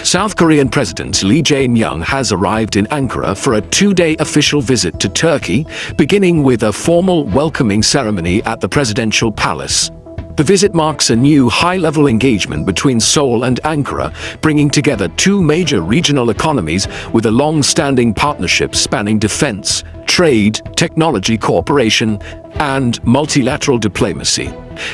South Korean President Lee Jae-myung has arrived in Ankara for a two-day official visit to Turkey, beginning with a formal welcoming ceremony at the presidential palace. The visit marks a new high-level engagement between Seoul and Ankara, bringing together two major regional economies with a long-standing partnership spanning defense, trade, technology cooperation, and multilateral diplomacy.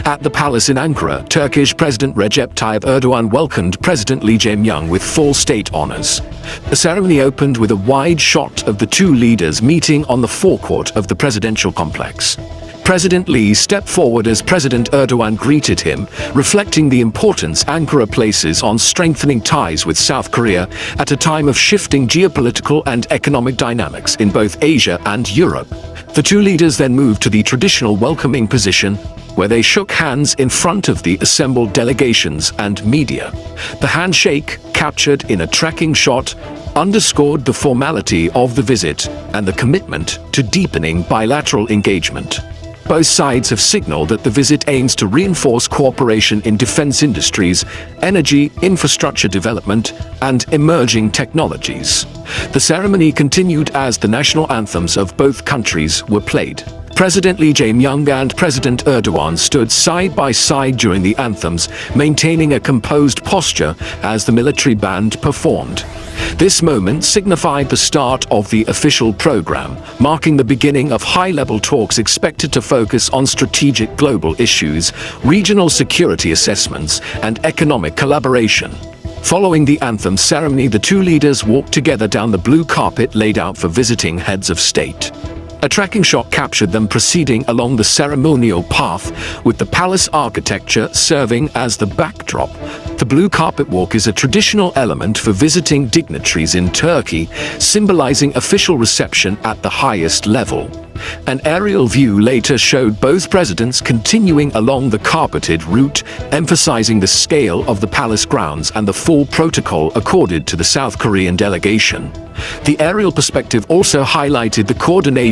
At the palace in Ankara, Turkish President Recep Tayyip Erdogan welcomed President Lee Jae-myung with full state honors. The ceremony opened with a wide shot of the two leaders meeting on the forecourt of the presidential complex. President Lee stepped forward as President Erdogan greeted him, reflecting the importance Ankara places on strengthening ties with South Korea at a time of shifting geopolitical and economic dynamics in both Asia and Europe. The two leaders then moved to the traditional welcoming position, where they shook hands in front of the assembled delegations and media. The handshake, captured in a tracking shot, underscored the formality of the visit and the commitment to deepening bilateral engagement. Both sides have signaled that the visit aims to reinforce cooperation in defense industries, energy, infrastructure development, and emerging technologies. The ceremony continued as the national anthems of both countries were played. President Lee Jae-myung and President Erdogan stood side by side during the anthems, maintaining a composed posture as the military band performed. This moment signified the start of the official program, marking the beginning of high-level talks expected to focus on strategic global issues, regional security assessments, and economic collaboration. Following the anthem ceremony, the two leaders walked together down the blue carpet laid out for visiting heads of state. A tracking shot captured them proceeding along the ceremonial path, with the palace architecture serving as the backdrop. The blue carpet walk is a traditional element for visiting dignitaries in Turkey, symbolizing official reception at the highest level. An aerial view later showed both presidents continuing along the carpeted route, emphasizing the scale of the palace grounds and the full protocol accorded to the South Korean delegation. The aerial perspective also highlighted the coordination